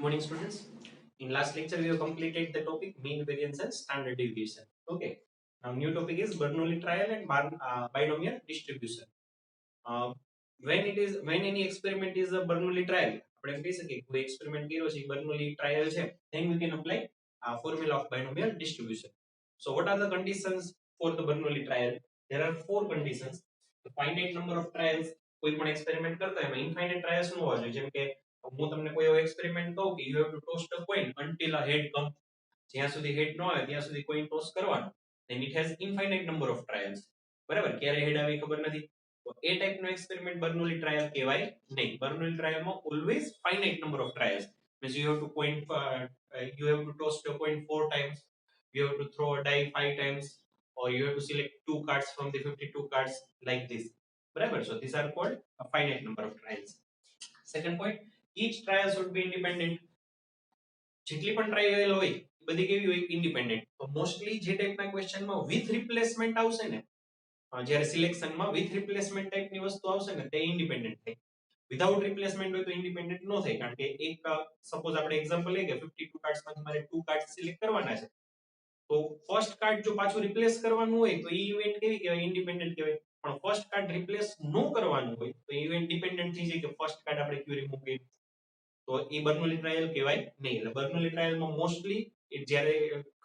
Morning, students. In last lecture, we have completed the topic mean variance and standard deviation. Okay. Now, new topic is Bernoulli trial and binomial distribution. Uh, when any experiment is a Bernoulli trial, આપણે કહી શકીએ કોઈ experiment કર્યો છે Bernoulli trial છે, then we can apply formula of binomial distribution. So, what are the conditions for the Bernoulli trial? There are four conditions. The finite number of trials. કોઈ પણ experiment કરતા હોય એમાં infinite trials ન હોવા જોઈએ. જેમ કે હું તમને કોઈ એવો experiment કહું કે you have to toss the coin until a head comes. જ્યાં સુધી head ન આવે ત્યાં સુધી coin toss કરવાનો. Then it has infinite number of trials. બરાબર, ક્યારે head આવે ખબર નથી. તો એ ટાઈપનો એક્સપેરિમેન્ટ બર્નોલી ટ્રાયલ કહેવાય નહીં. બર્નોલી ટ્રાયલમાં always finite number of trials. means you have to you have to toss the coin 4 times, you have to throw a die 5 times, or you have to select 2 cards from the 52 cards, like this. Barabar, so these are called a finite number of trials. Second point, each trial should be independent. જેટલી પણ trial હોય બધી કેવી હોય? Independent. તો mostly જે ટાઈપના ક્વેશ્ચનમાં with replacement આવશે ને, જ્યારે સિલેક્શનમાં વિથ રિપ્લેસમેન્ટ ટાઈપની વસ્તુ આવશે ને તે ઇન્ડિપેન્ડન્ટ થાય. વિધાઉટ રિપ્લેસમેન્ટ હોય તો ઇન્ડિપેન્ડન્ટ નો થાય. કારણ કે એક સપોઝ આપણે એક્ઝામ્પલ લઈએ કે 52 કાર્ડ્સમાંથી મારે 2 કાર્ડ સિલેક્ટ કરવાના છે, તો ફર્સ્ટ કાર્ડ જો પાછું રિપ્લેસ કરવાનું હોય તો ઈ ઇવેન્ટ કેવી કહેવાય? ઇન્ડિપેન્ડન્ટ કહેવાય. પણ ફર્સ્ટ કાર્ડ રિપ્લેસ નો કરવાનું હોય તો ઇવેન્ટ ડિપેન્ડન્ટ થઈ જાય કે ફર્સ્ટ કાર્ડ આપણે ક્યુ રિમૂવ કર્યું. તો એ બર્નોલી ટ્રાયલ કહેવાય નહીં. એટલે બર્નોલી ટ્રાયલમાં મોસ્ટલી જ્યારે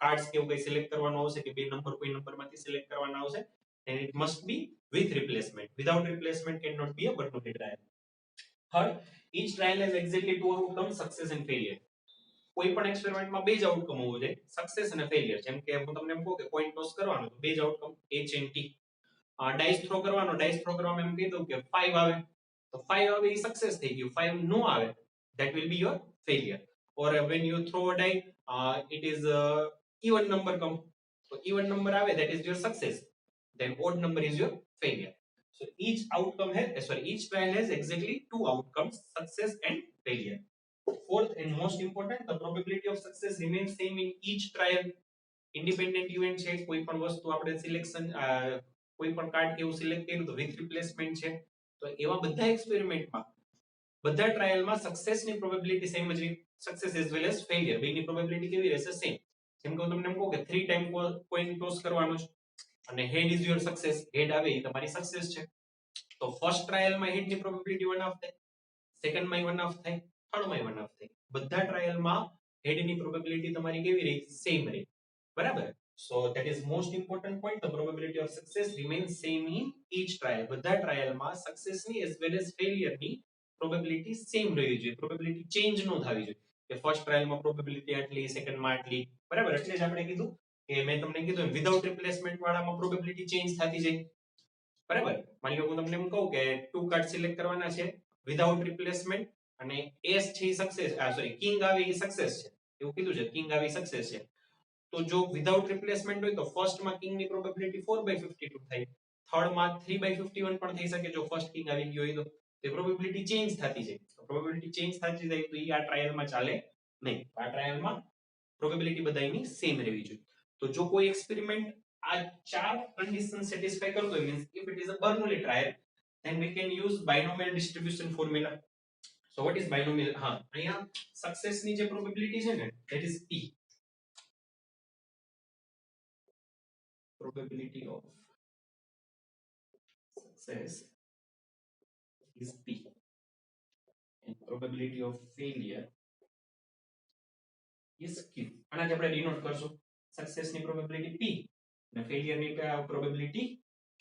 કાર્ડ્સ કે એવું કઈ સિલેક્ટ કરવાનું આવશે કે બે નંબર કોઈ નંબરમાંથી સિલેક્ટ કરવાના આવશે, and it must be with replacement. Without replacement cannot be a Bernoulli trial. Third, each trial has exactly two outcomes, success and failure. કોઈ પણ એક્સપેરિમેન્ટમાં બે જ આઉટકમ હોવો જોઈએ, સક્સેસ અને ફેલિયર. જેમ કે હું તમને એમ કહું કે કોઈન ટોસ કરવાનો તો બે જ outcome H and T. Dice throw કરવાનો, ડાઇસ થ્રો કરવામાં એમ કહી દઉં કે 5 આવે તો 5 આવે એ સક્સેસ થઈ ગયું, 5 નો આવે that will be your failure. Or when you throw a die, it is even number come, so even number આવે that is your success, then odd number is your failure. So each outcome has each trial has exactly two outcomes, success and failure. Fourth and most important, the probability of success remains same in each trial. Independent event છે, કોઈ પણ વસ્તુ આપણે selection કોઈ પણ card કેવું select કર્યું તો વિથ રિપ્લેસમેન્ટ છે, તો એવા બધા એક્સપેરિમેન્ટમાં બધા ટ્રાયલમાં સક્સેસની પ્રોબેબિલિટી સેમ જ રહે, success as well as failure બેની પ્રોબેબિલિટી કેવી રહેશે? સેમ. જેમ કે હું તમને એમ કહું કે 3 ટાઈમ કોઈન ટોસ કરવાનો છે અને હેડ ઇઝ યોર સક્સેસ, હેડ આવે એ તમારી સક્સેસ છે. તો ફર્સ્ટ ટ્રાયલમાં હેડની પ્રોબેબિલિટી 1 હાફ થાય, સેકન્ડમાં 1 હાફ થાય, થર્ડમાં 1 હાફ થાય. બધા ટ્રાયલમાં હેડની પ્રોબેબિલિટી તમારી કેવી રહી? સેમ રહી. બરાબર. So that is most important point. The probability of success remains same in each trial. બધા ટ્રાયલમાં સક્સેસની as well as ફેલિયરની પ્રોબેબિલિટી સેમ રહેવી જોઈએ, પ્રોબેબિલિટી ચેન્જ ન થવી જોઈએ કે ફર્સ્ટ ટ્રાયલમાં પ્રોબેબિલિટી આટલી, સેકન્ડમાં આટલી. બરાબર, એટલે જ આપણે કીધું કે મેં તમને કીધું વિધાઉટ રિપ્લેસમેન્ટ વાળામાં પ્રોબેબિલિટી ચેન્જ થતી જાય. બરાબર, માની લો હું તમને એમ કહું કે 2 કાર્ડ સિલેક્ટ કરવાના છે વિધાઉટ રિપ્લેસમેન્ટ અને એસ છે સક્સેસ, સોરી કિંગ આવે એ સક્સેસ છે, એવું કીધું છે કિંગ આવે સક્સેસ છે. તો જો વિધાઉટ રિપ્લેસમેન્ટ હોય તો ફર્સ્ટમાં કિંગની પ્રોબેબિલિટી 4/52 થાય, થર્ડમાં 3/51 પણ થઈ શકે જો ફર્સ્ટ કિંગ આવી ગયો હોય તો. તે પ્રોબેબિલિટી ચેન્જ થતી જાય. તો પ્રોબેબિલિટી ચેન્જ થતી જાય તો આ ટ્રાયલમાં ચાલે નહીં. આ ટ્રાયલમાં પ્રોબેબિલિટી બધાની સેમ રહેવી જોઈએ. તો જો કોઈ એક્સપેરિમેન્ટ આ ચાર કન્ડિશન સેટિસ્ફાય કરતો હોય, means if it is a Bernoulli trial, then we can use binomial distribution formula. So what is binomial? હા, અહીંયા સક્સેસની જે પ્રોબેબિલિટી છે ને that is p, probability of success is p and probability of failure is q. આનાથી આપણે denote કરશું સક્સેસની probability p અને ફેલિયરની probability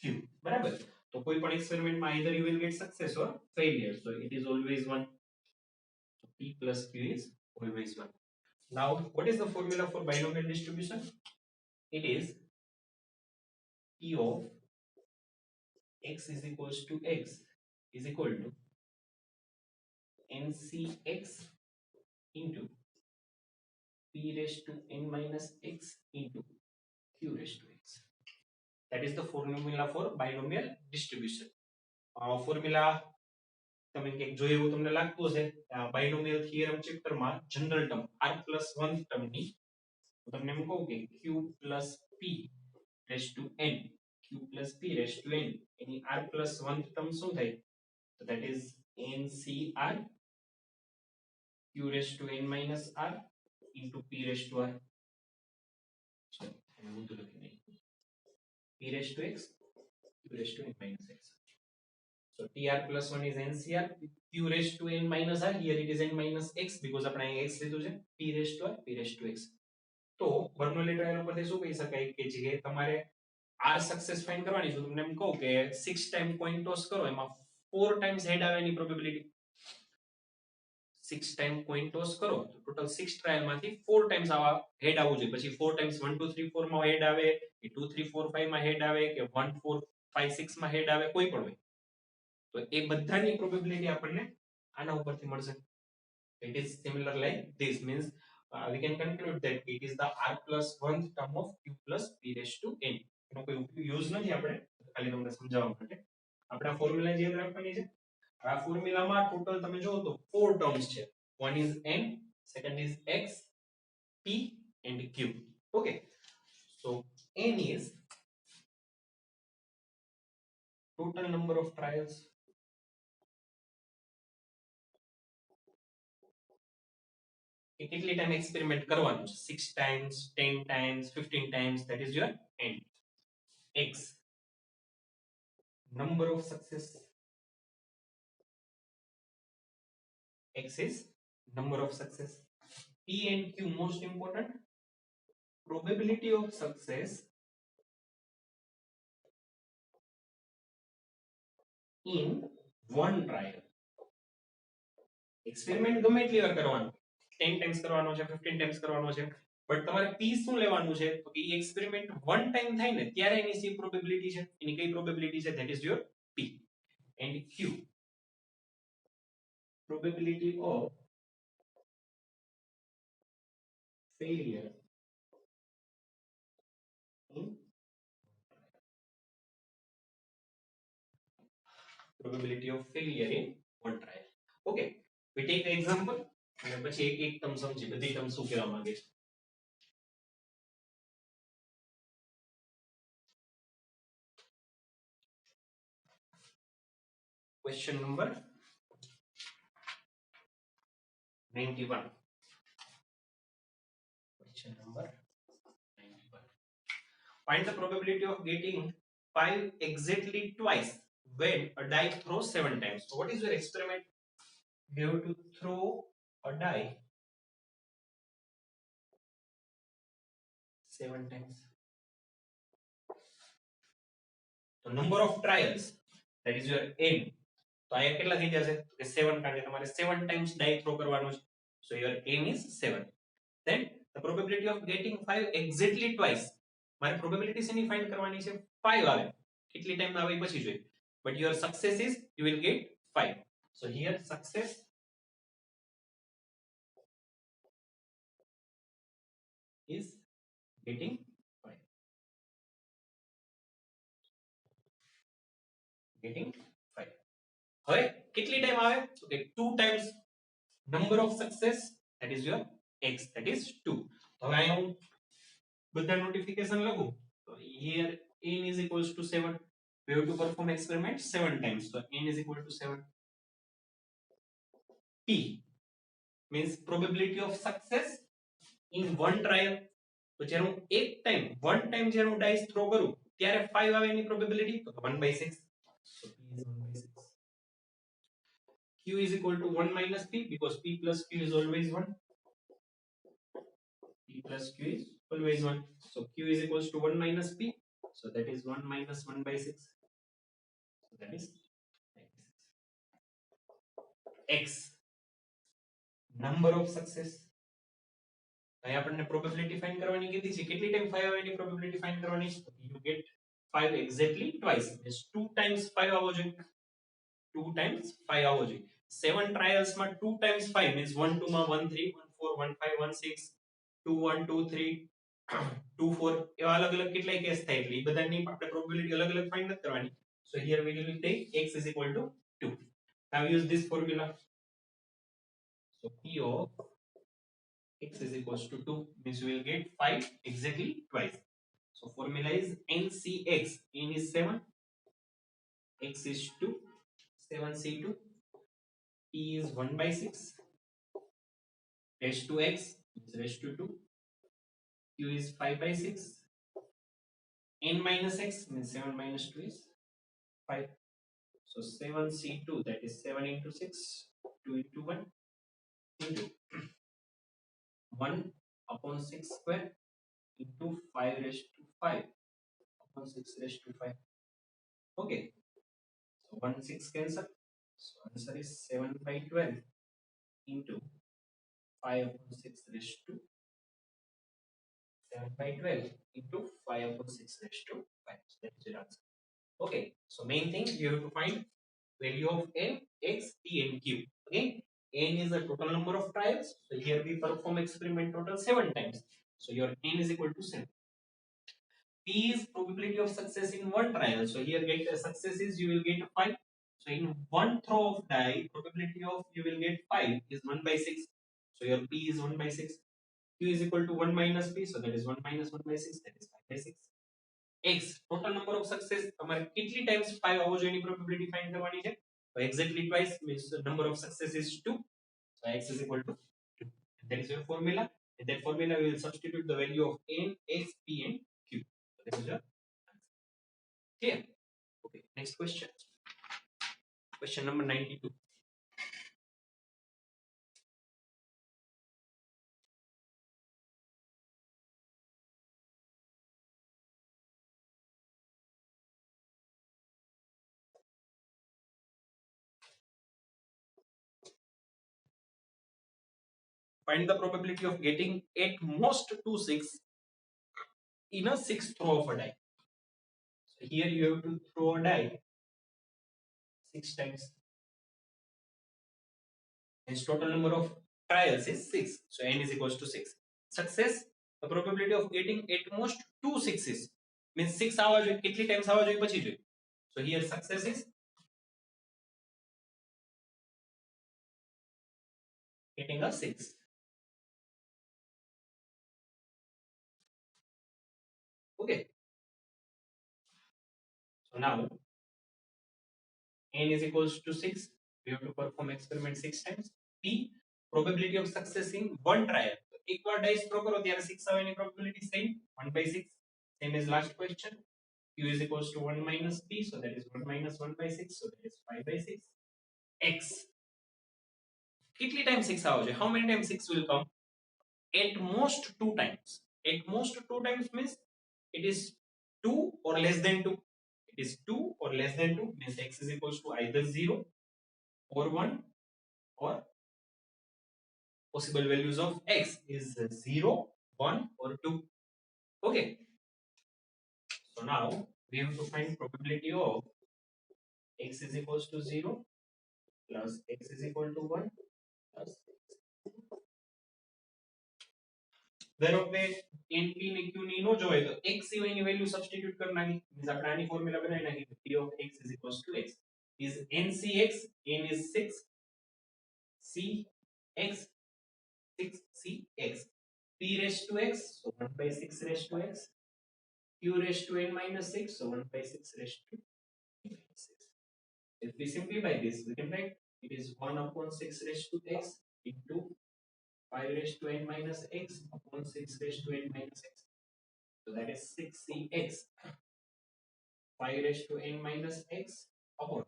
q. બરાબર. તો કોઈ પણ એક્સપેરિમેન્ટમાં either you will get success or failure, so it is always 1. So p plus q is always 1. Now what is the formula for binomial distribution? It is p of x is equals to x is equal to ncx into p raised to n minus x into q raised to x. That is the formula for binomial distribution. Formula તમે કંઈક જોયું એવું તમને લાગતું હશે. Binomial theorem ચેપ્ટરમાં general term r plus 1 ટર્મની હું તમને એમ કહું કે q plus p raised to n, q plus p raised to n any r plus 1 term શું થાય? તો that is ncr q raised to n minus r into p raised to r. So I'm going to look at p raised to x, q raised to n minus x. So tr plus 1 is ncr, q raised to n minus r, here it is n minus x because આપણે અહીં x લીધું છે, p raised to r, p raised to x. તો Bernoulli trial ઉપરથી શું કહી શકાય કે જે તમારે r સક્સેસ ફાઇન્ડ કરવાની છે, તમને એમ કહું કે 6 ટાઈમ કોઈન ટોસ કરો એમાં 4 ટાઈમ્સ હેડ આવે એની પ્રોબેબિલિટી 6 ટાઈમ કોઈન ટોસ કરો તો ટોટલ 6 ટ્રાયલ માંથી 4 ટાઈમ્સ આવા હેડ આવવું જોઈએ, પછી 4 ટાઈમ્સ 1 2 3 4 માં હેડ આવે કે 2 3 4 5 માં હેડ આવે કે 1 4 5 6 માં હેડ આવે, કોઈ પણ હોય તો એ બધાની પ્રોબેબિલિટી આપણને આના ઉપરથી મળશે. It is similar like this, means we can conclude that it is the r plus 1th term of q plus p raised to n. એનો કોઈ યુઝ નથી, આપણે ખાલી તમને સમજાવવા માટે આપણે આ ફોર્મ્યુલા યાદ રાખવાની છે. આ ફોર્મ્યુલામાં ટોટલ તમે જોવો તો 4 ટર્મ્સ છે. one is n, second is x, p and q. Okay, so n is total number of trials કે કેટલી ટાઈમ એક્સપેરિમેન્ટ કરવાનું છે, 6 times 10 times 15 times, that is your n. x number of success, x is number of success. p and q most important, probability of success in one trial. Experiment ગમે એટલી વાર કરવાનો, 10 times કરવાનો છે 15 times કરવાનો છે, બટ તમારે p શું લેવાનું છે તો કે એ એક્સપેરિમેન્ટ વન ટાઈમ થાય ને ત્યારે એની સી પ્રોબેબિલિટી છે, એની કઈ પ્રોબેબિલિટી છે, that is your p. and q probability of failure in probability of failure in one trial. Okay, we take the example અને પછી એક એક ટર્મ સમજી, બધી ટર્મ શું કહેવા માંગે છે. Question number 91. Question number 91. Find the probability of getting 5 exactly twice when a die throws 7 times. So what is your experiment? You have to throw a die 7 times. The number of trials, that is your n. તો અહીંયા કેટલા થઈ જશે કે 7, કારણ કે તમારે 7 times die throw કરવાનો છે. So your n is 7. Then the probability of getting 5 exactly twice. મારે probability શેની find કરવાની છે, 5 આવે, કેટલી ટાઈમ આવે એ પછી જોઈએ, but your success is you will get 5. So here success is getting 5. Getting 5. હવે કેટલી ટાઈમ આવે તો કે 2 times number of success, that is your x, that is 2. હવે અહીંયા હું બધા નોટિફિકેશન લખું તો here n is equals to 7. We have to perform experiment 7 times, so n is equal to 7. p means probability of success in one trial. તો જ્યારે હું એક ટાઈમ વન ટાઈમ જ્યારે હું ડાઈસ થ્રો કરું ત્યારે 5 આવે એની પ્રોબેબિલિટી તો 1/6. So p is 1/6. q is equal to 1 minus p because p plus q is always 1. p plus q is always 1. So q is equals to 1 minus p. So that is 1 minus 1/6. So that is 96. X number of success. અહીં આપણને probability find કરવાની કીધી છે, કેટલી time 5 આવે એની probability find કરવાની છે, you get 5 exactly twice, means 2 times 5 આવવો જોઈએ, 2 times 5 આવવો જોઈએ. 7 ટ્રાયલ્સ માં 2 times 5 means 1 2 માં 1 3 1 4 1 5 1 6 2 1 2 3 2 4 એવા અલગ અલગ કેટલાય કેસ થાય, એટલે એ બધાની આપણે પ્રોબેબિલિટી અલગ અલગ ફાઇન્ડ નથી કરવાની. So here we will take x is equal to 2. Now use this formula. So p of x is equals to 2 means we will get 5 exactly twice. So formula is ncx. N is 7, x is 2, 7c2, p is 1/6, raised to x is raised to 2. Q is 5 by 6. N minus x means 7 minus 2 is 5. So 7C2, that is 7 into 6, 2 into 1 into 1 upon 6 square into 5 raised to 5 upon 6 raised to 5. Okay, so 1 6 cancel. So answer is 7 by 12 into 5 upon 6 raised to 7 by 12 into 5 upon 6 raised to 5. So that is your answer. Okay, so main thing you have to find value of n, x, p, and q. Okay, n is the total number of trials. So here we perform experiment total 7 times. So your n is equal to 7. P is probability of success in one trial. So here get successes you will get 5. So in one throw of die, probability of you will get 5 is 1 by 6. So your P is 1 by 6. Q is equal to 1 minus P. So that is 1 minus 1 by 6. That is 5 by 6. X total number of success તમારે કેટલી times 5 આવવો જોઈએ એની probability find કરવાની છે તો exactly twice means the number of success is 2. So x is equal to 2. That is your formula. In that formula we will substitute the value of n, x, p, and q. So that is your answer. Clear? Okay, next question. Question number 92. Find the probability of getting at most 2 6 in a sixth throw of a die. So here you have to throw a die 6 times. Hence total number of trials is 6. So n is equals to 6. Success, the probability of getting at most 2 sixes means 6 આવવા જોઈએ કેટલી times આવવા જોઈએ પછી જોઈએ. So here success is getting a 6. Okay. So now n is equals to 6. We have to perform experiment 6 times. P, probability of success in one trial. એકવાર dice throw કરો ત્યારે 6 આવે એની probability same 1 by 6. Same as last question. Q is equals to 1 minus P, so that is 1 minus 1 by 6, so that is 5 by 6. X. કેટલી time 6 આવશે? How many times 6 will come? At most 2 times. At most 2 times means it is 2 or less than 2. It is 2 or less than 2 means x is equals to either 0 or 1, or possible values of x is 0, 1 or 2. Okay. So now we have to find probability of x is equals to 0 plus x is equal to 1 plus ધારો કે n p ને q ની નો જોવાય તો x સિવાયની value substitute કરી નાખી means આપણે આની ફોર્મ્યુલા બનાવી નાખી p of x is equals to x is ncx. n is 6 cx 6cx. p raised to x, so 1 by 6 raised to x. q raised to n minus 6, so 1 by 6 raised to n minus 6. If we simplify this, we can write it is 1 upon 6 raised to x into 5 raised to n minus x upon 6 raised to n minus x. So that is 6cx. 5 raised to n minus x upon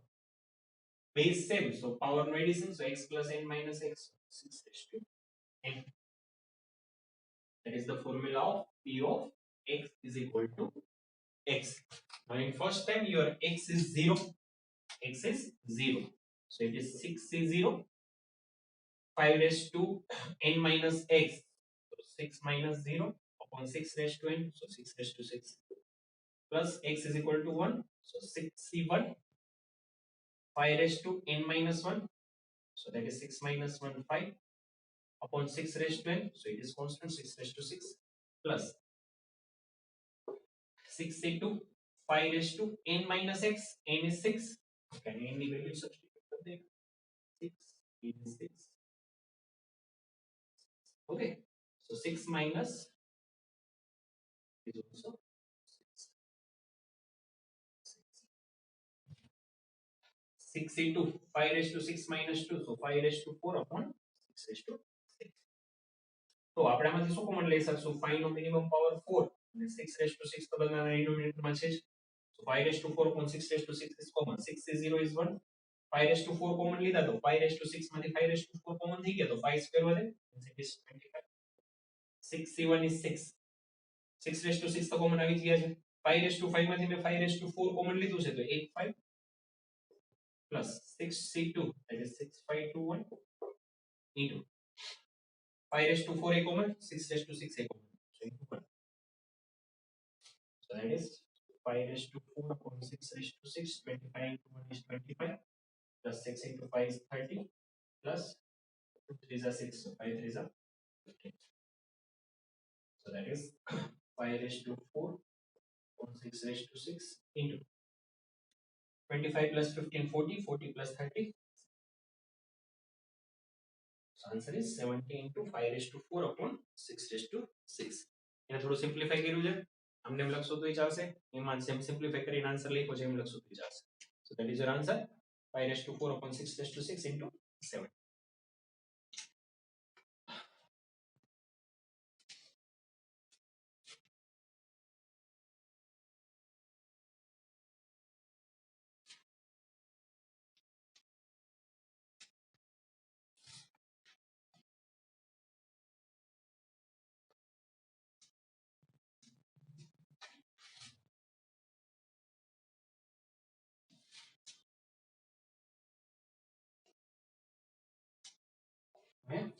base same, so power no addition, so x plus n minus x, 6 raised to n. That is the formula of p of x is equal to x. Now in first time your x is 0. X is 0. So it is 6c0. 5 raised to n minus x. So 6 minus 0 upon 6 raised to n. So 6 raised to 6. Plus x is equal to 1. So 6c1. 5 raised to n minus 1. So that is 6 minus 1, 5. Upon 6 raised to n. So it is constant 6 raised to 6. Plus 6c2. 5 raised to n minus x. N is 6. Can n the value substitute for that? 6. N is 6. Okay. So 6 minus is also 6. 6 into 5 raised to 6 minus 2. So 5 raised to 4 upon 6 raised to 6. તો આપણે આમાંથી શું common લઈ શકશું? 5 નો minimum power 4 અને 6 તો બધાના ડિનોમિનેટરમાં છે જ. So 5 upon 6 is common. 6 is 0 is 1. 5 common લીધા તો 5 માંથી 5 common થઈ ગયા તો 5 સ્ક્વેર વધે. It is 25. 6 c1 is 6. 6 તો કોમન આવી જ ગયા છે. 5 માંથી મેં 5 કોમન લીધું છે તો 8 5 plus 6 c2 that is 6521 into 5 a common 6 a common so into 1. So that is 5 upon 6 25 into 1 is 25 plus 6 into 5 is 30 plus 2 3s are 6 so 5 3s are 15. So that is 5 upon 6 into 25 plus 15 40 40 plus 30. So answer is 70 into 5 upon 6 એને થોડું simplify કર્યું છે અમને એમ લખશો તોય ચાલશે એમાં same simplify કરીને આન્સર લખ્યો છે એમ લખશો તોય ચાલશે. So that is your answer 5 upon 6 into 7.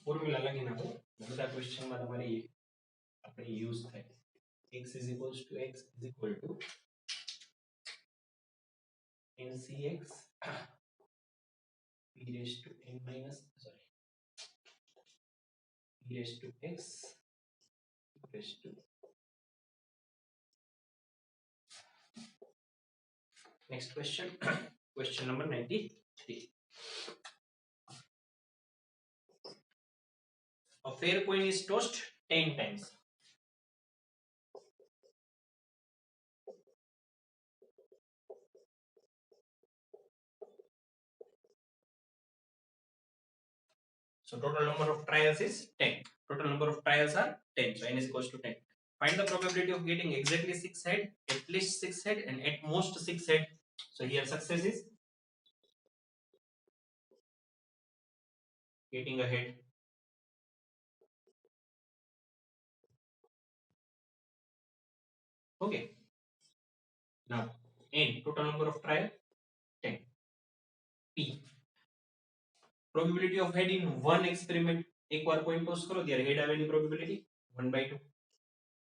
Formula લખી નાખો બધા ક્વેશ્ચનમાં તમારી આપણે યુઝ થાય. x is equal to ncx p raised to n minus sorry p raised to x raised to. Next question. Question number 93. A fair coin is tossed 10 times. So total number of trials is 10. Total number of trials are 10. So n is equals to 10. Find the probability of getting exactly 6 head, at least 6 head, and at most 6 head. So here success is getting a head. Okay. Now n total number of trial 10. P probability of head in one experiment. एक बार coin toss करो ત્યારે head આવેની probability 1/2.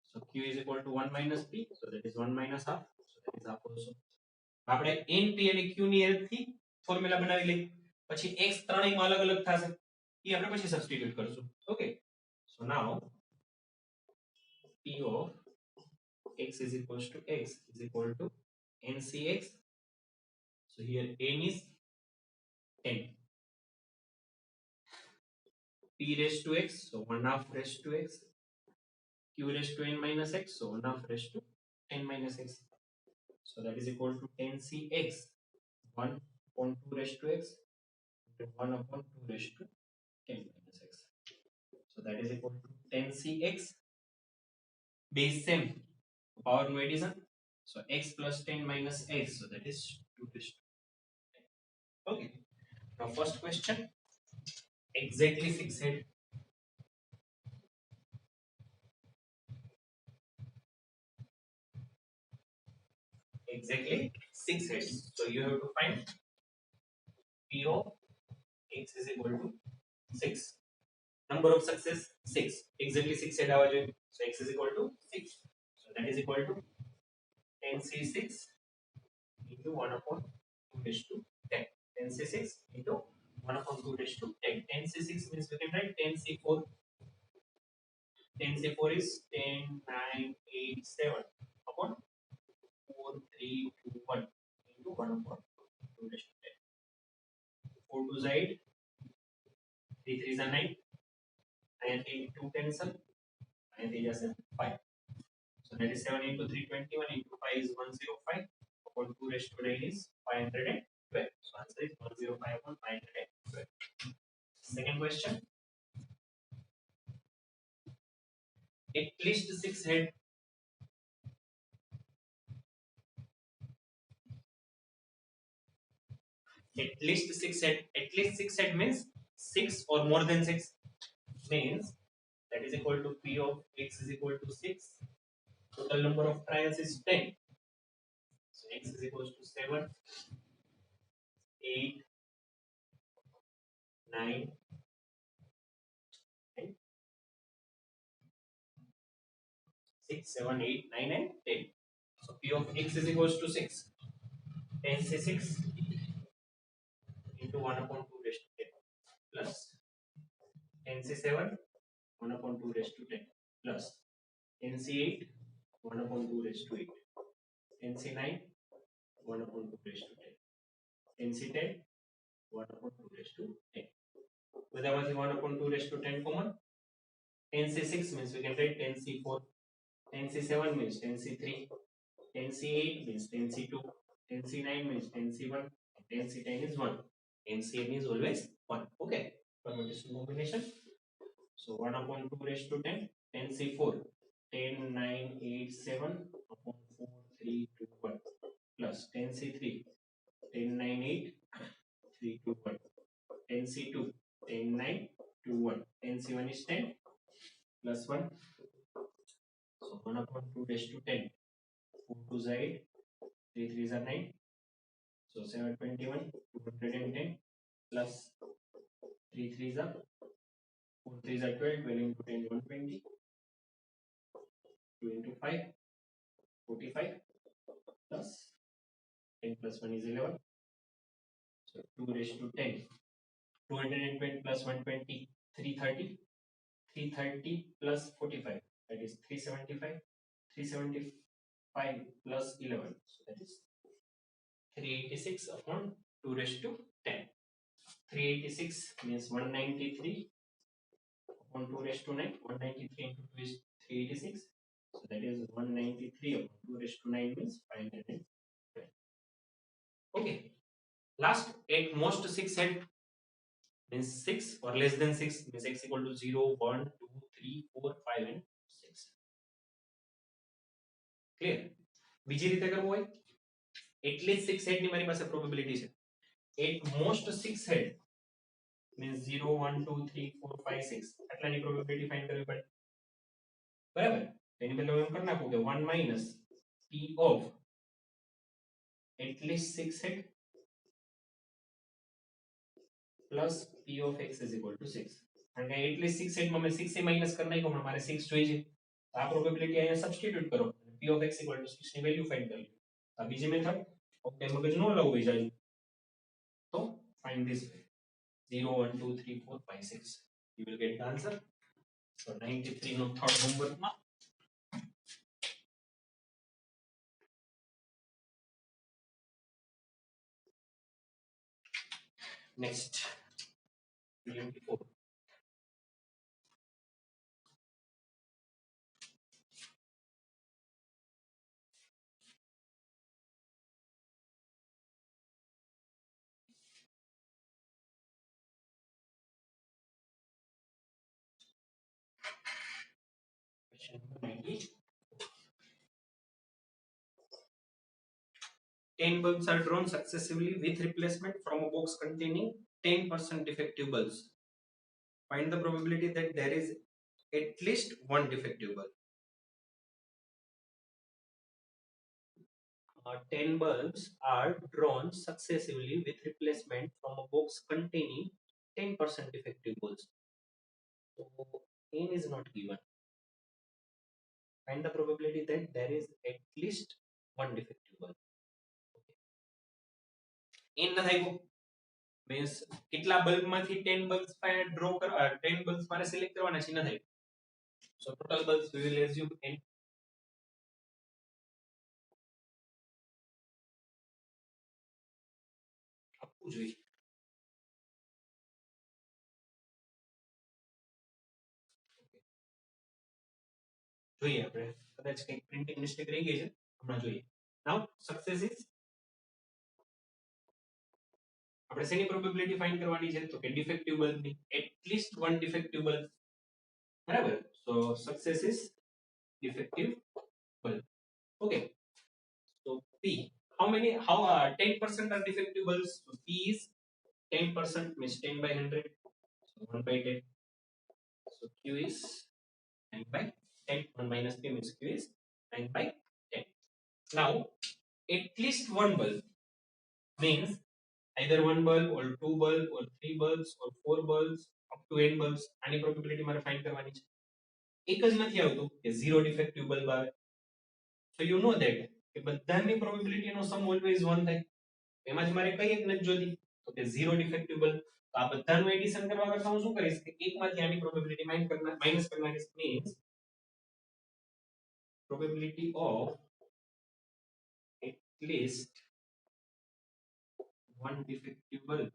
So q is equal to 1 minus p. So that is 1 minus half. So that is half also. આપણે n p અને q ની હેલ્પથી formula બનાવી લઈ પછી x ત્રણેયમાં અલગ અલગ થશે એ આપણે પછી સબસ્ટિટ્યુટ કરશું. Okay so now p of x is equal to ncx. So here n is 10. P raised to x, so 1 half raised to x. Q raised to n minus x, so 1 half raised to n minus x. So that is equal to 10cx, 1 upon 2 raised to x, into 1 upon 2 raised to 10 minus x. So that is equal to 10cx. Base same, power no addition. So x plus 10 minus x, so that is 2 raised to 10. Okay. Now first question, exactly 6 head. Exactly 6 heads. So you have to find P of x is equal to 6. Number of success 6. Exactly 6 head आवा જોઈએ. So x is equal to 6. So that is equal to 10c6 into 1 upon 2 raised to 10. 10c6 into 1 upon 2 raised to 10. 10c6 means we can write 10c4. 10c4 is 10, 9, 8, 7 upon 4, 3, 2, 1 into 1 upon 2 raised to 10. 4 2s are 8, 3 3s are 9, and 2 cancel, and 3 is 5. So that is 7 into 3 21 into 5 is 105 upon 2 raised to 9 is 512. So answer is 105 upon 512. Second question. at least 6 head. At least 6 head means 6 or more than 6 means that is equal to P of x is equal to 6. Total number of trials is 10. So x is equal to 7, 8, 9, and 6, 7, 8, 9, and 10. So P of x is equal to 6. 10 say 6 into 1 upon 2 raised to 10 plus 10 say 7, 1 upon 2 raised to 10 plus 10 say 8, 1 upon 2 raised to 8. 10 say 9, 1 upon 2 raised to 10. 10 say 10, 1 upon 2 raised to 10. Whether 1 upon 2 raised to 10 common. 10 say 6 means we can write 10 c 4. 10 c 7 means 10 c 3. 10 c 8 means 10 c 2. 10 c 9 means 10 c 1. 10 c 10 is 1. NCN is always 1. Okay. Permutation combination. So 1 upon 2 raised to 10. 10 c 4. 10, 9, 8, 7 upon 4, 3, 2, 1 plus 10 c 3. 10, 9, 8, 3, 2, 1. 10 c 2. 10, 9, 2, 1. 10 c 1 is 10 plus 1. So 1 upon 2 raised to 10. 4 2s are 8. 3 3s are 9. So 721, 210 plus 3 3s are 4 3s are 12. 12 into 10, 120. 2 into 5, 45 plus 10 plus 1 is 11. So 2 raised to 10. 220 plus 120, 330. 330 plus 45, that is 375. 375 plus 11, so that is 386 upon 2 raised to 10. 386 means 193 upon 2 raised to 9. 193 into 2 is 386. So that is 193 upon 2 raised to 9 means 512. Okay. Last, at most 6 head means 6 or less than 6 means x equal to 0, 1, 2, 3, 4, 5 and 6. Clear? બીજી રીતે કરવું હોય at least 6 head ની મારી પાસે probability છે. At most 6 head means 0, 1, 2, 3, 4, 5, 6 આટલાની probability find કરવી પડે. બરાબર? એની પહેલા હું એમ કરી નાખું કે 1 minus p of at least 6 head plus p of x is equal to 6. કારણ કે at least 6 head માં મેં 6 એ માઈનસ કરી નાખ્યો પણ મારે 6 જોઈએ છે. આ પ્રોબેબિલિટી અહીંયા સબસ્ટિટ્યુટ કરો. p of x equal to 6 ની વેલ્યુ ફાઇન્ડ કરી લો. આ બીજી મેથડ ઓકે મગજ નો લાવવું જાય તો find this way. 0, 1, 2, 3, 4, 5, 6. You will get the answer. So 93 no third homework માં. Next. 24. Question number 90. 10 bulbs are drawn successively with replacement from a box containing 10% defective bulbs. Find the probability that there is at least one defective bulb. 10 bulbs are drawn successively with replacement from a box containing 10% defective bulbs. So n is not given. Find the probability that there is at least one defective bulb. n નથી આવ્યો means કેટલા bulb માંથી 10 bulbs draw કરવા 10 bulbs મારે select કરવાના છે નથી. So total bulbs we will assume n. આપવું જોઈએ. જોઈએ આપણે કદાચ કંઈક પ્રિન્ટિંગ મિસ્ટેક રહી ગઈ છે હમણાં જોઈએ. Now success is આપણે શેની પ્રોબેબિલિટી ફાઇન્ડ કરવાની છે તો કે ડિફેક્ટિવ બલ્બ ની at least one defective bulb. બરાબર? So success is defective bulb. Okay, so P. How 10% are defective bulbs? So P is 10% means 10 by 100. So 1 by 10. So Q is 9 by 10. 1 minus P means Q is 9 by 10. Now, at least one bulb means either one bulb or two bulb or three bulbs or four bulbs up to n bulbs. આની probability મારે find કરવાની છે. એક જ નથી આવતું કે zero defective bulb આવે. So you know that કે બધાની probability નો sum always 1 થાય. એમાંથી મારે કઈ એક નથી જોતી તો કે zero defective bulb. તો આ બધાનું એડિશન કરવા કરતા હું શું કરીશ કે એકમાંથી આની probability માઇનસ કરી નાખીશ means probability of at least one defective bulb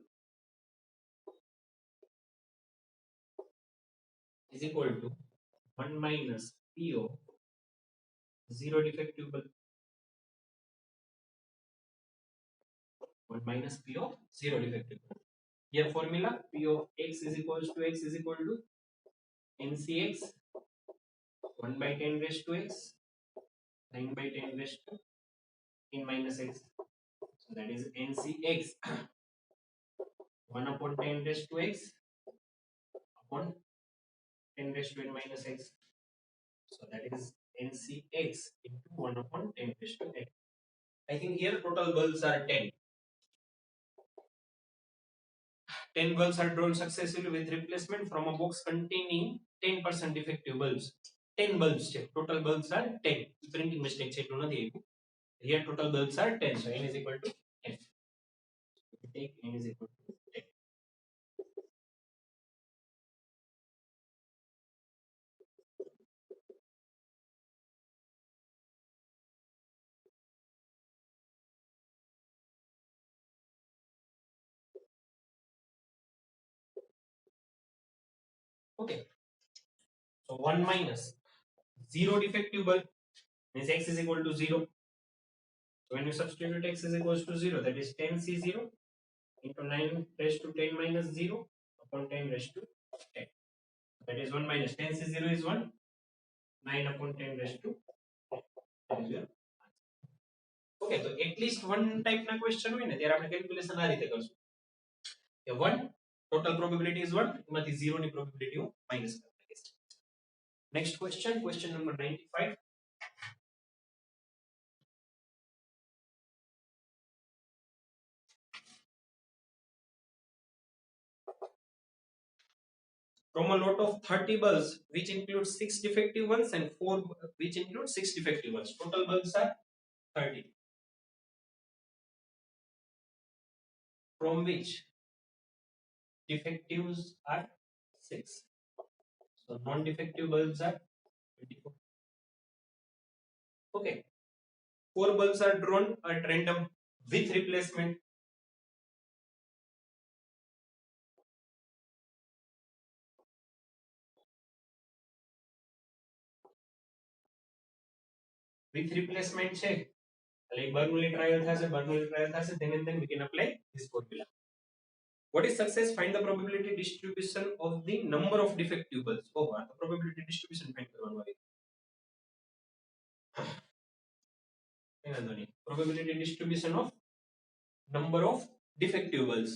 is equal to 1 minus P of zero defective bulb. 1 minus P of zero defective bulb. Here formula P of x is equals to x is equal to NCx 1 by 10 raised to x 9 by 10 raised to n minus x. So that is NCx 1 upon 10 raised to x upon 10 raised to n minus x. So that is NCx into 1 upon 10 raised to x. I think here total bulbs are 10. 10 bulbs are drawn successfully with replacement from a box containing 10% defective bulbs. 10 bulbs છે. Total bulbs are 10. Printing mistake છે એટલું નથી આવ્યું. Here total bulbs are 10. So n is equal to 10. We take n is equal to 10. Okay. So 1 minus 0 defective bulb means x is equal to 0. So when you substitute x is equals to 0, that is 10c0 into 9 raised to 10 minus 0 upon 10 raised to 10. That is 1 minus 10c0 is 1. 9 upon 10 raised to 10. That is your answer. Okay, so at least one type na question હોય ને ત્યારે આપણે calculation આ રીતે કરશું કે 1 total probability is 1 એમાંથી 0 ની probability હું માઈનસ કરી નાખીશ. Next question, question number 95. From a lot of 30 bulbs which include 6 defective ones and 4 which include 6 defective ones, total bulbs are 30, from which defectives are 6. So non-defective bulbs are 24. Okay, 4 bulbs are drawn at random with replacement. With replacement check. Like Bernoulli trial thase, then and then we can apply this formula. What is success? Find the probability distribution of the number of defective bulbs. Oh, the probability distribution find કરવાનું આવે. Probability distribution of number of defective bulbs.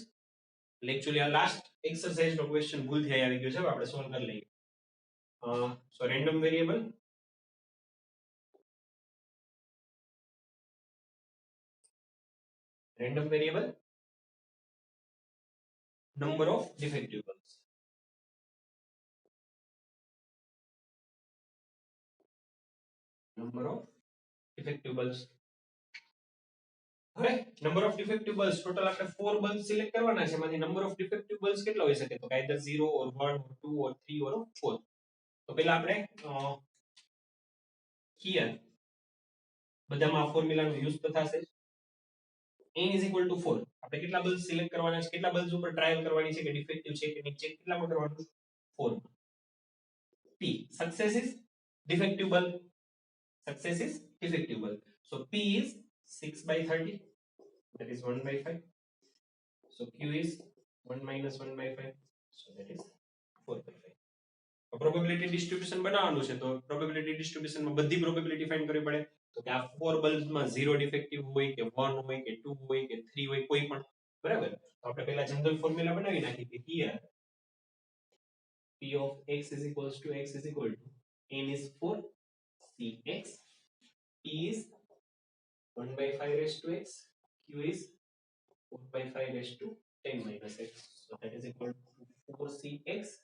Actually આ last exercise નો question ભૂલ થઈ આવી ગયો છે આપણે solve કરી લઈએ. So random variable number of defective bulbs. Number of defective bulbs. હવે number of defective bulbs total આપણે 4 bulbs select કરવાના છે એમાંથી number of defective bulbs કેટલા હોઈ શકે તો either 0 or 1 or 2 or 3 or 4. તો પહેલા આપણે here બધામાં આ ફોર્મ્યુલાનો યુઝ તો થશે. n is equal to 4. આપણે કેટલા bulbs select કરવાના છે કેટલા bulbs ઉપર ટ્રાયલ કરવાની છે કે ડિફેક્ટિવ છે કે નહીં ચેક કેટલામાં કરવાનું 4. p success is defective bulb. Success is defective bulb. So p is 6 by 30. That is 1 by 5. So q is 1 minus 1 by 5. So that is 4 by 5. Probability distribution બનાવવાનું છે તો પ્રોબેબિલિટી ડિસ્ટ્રીબ્યુશનમાં બધી પ્રોબેબિલિટી ફાઇન્ડ કરવી પડે તો કે આ 4 બલ્બમાં 0 ડિફેક્ટિવ હોય કે 1 હોય કે 2 હોય કે 3 હોય કોઈ પણ બરાબર તો આપણે પહેલા જનરલ ફોર્મ્યુલા બનાવી નાખી કે here p of x is equals to x is equal to n is 4 cx p is 1 by 5 raised to x q is 4 by 5 raised to 10 minus x so that is equal to 4cx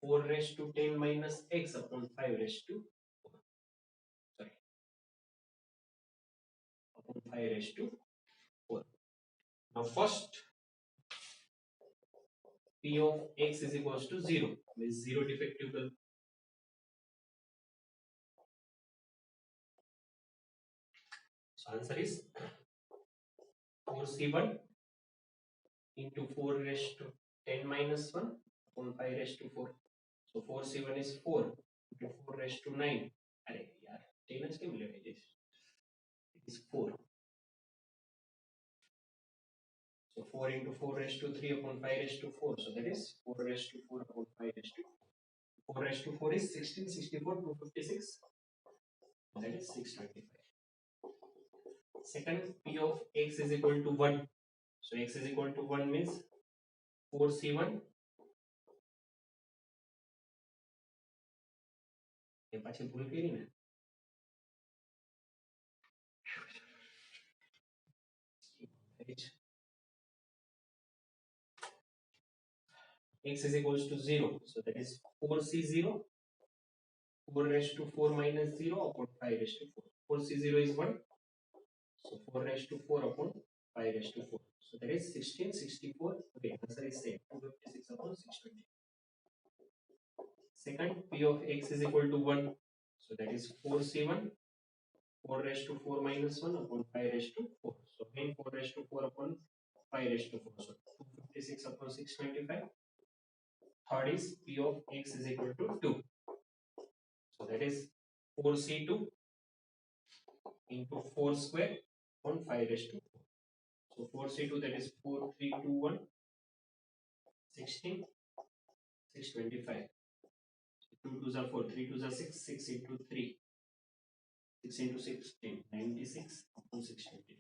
4 raised to 10 minus x upon 5 raised to 4 sorry upon 5 raised to 4 now first p of x is equals to 0 means 0 defective bulb so answer is 4c1 into 4 raised to 10 minus 1 upon 5 raised to 4 so 4c1 is 4 into 4 raised to 9 अरे यार 10 જ કેમ લેવાઈ જશે it is 4 so 4 into 4 raised to 3 upon 5 raised to 4 so that is 4 raised to 4 upon 5 raised to 4 raised to 4 is 16 64 256 that is 625 second p of x is equal to 1 so x is equal to 1 means 4c1 એ પાછી ભૂલ કરી ને x is equals to 0 so that is 4c0 4 raised to 4 minus 0 upon 5 raised to 4 4c0 is 1 so 4 raised to 4 upon 5 raised to 4 so that is 16 64 okay answer is same 256 upon 620 second p of x is equal to 1 so that is 4c1 4 raised to 4 minus 1 upon 5 raised to 4 so again 4 raised to 4 upon 5 raised to 4 so 256 upon 625 third is p of x is equal to 2 so that is 4c2 into 4 square upon 5 raised to 4 so 4c2 that is 4321 16 625 2 2s are 4 3 2s are 6 6 into 3 6 into 16 96 upon 620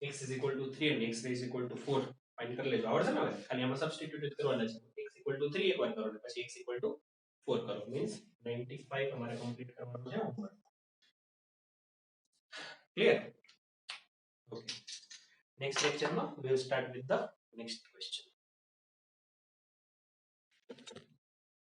x is equal to 3 and x is equal to 4 find कर लेજો આવડશે ને હવે ખાલી આમાં substitute કરવાના છે x equal to 3 એકવાર કરો ને પછી x equal to 4 करो मींस 95 हमारे कंप्लीट करવાનું છે ઉપર क्लियर ओके नेक्स्ट लेक्चर में we will start with the next question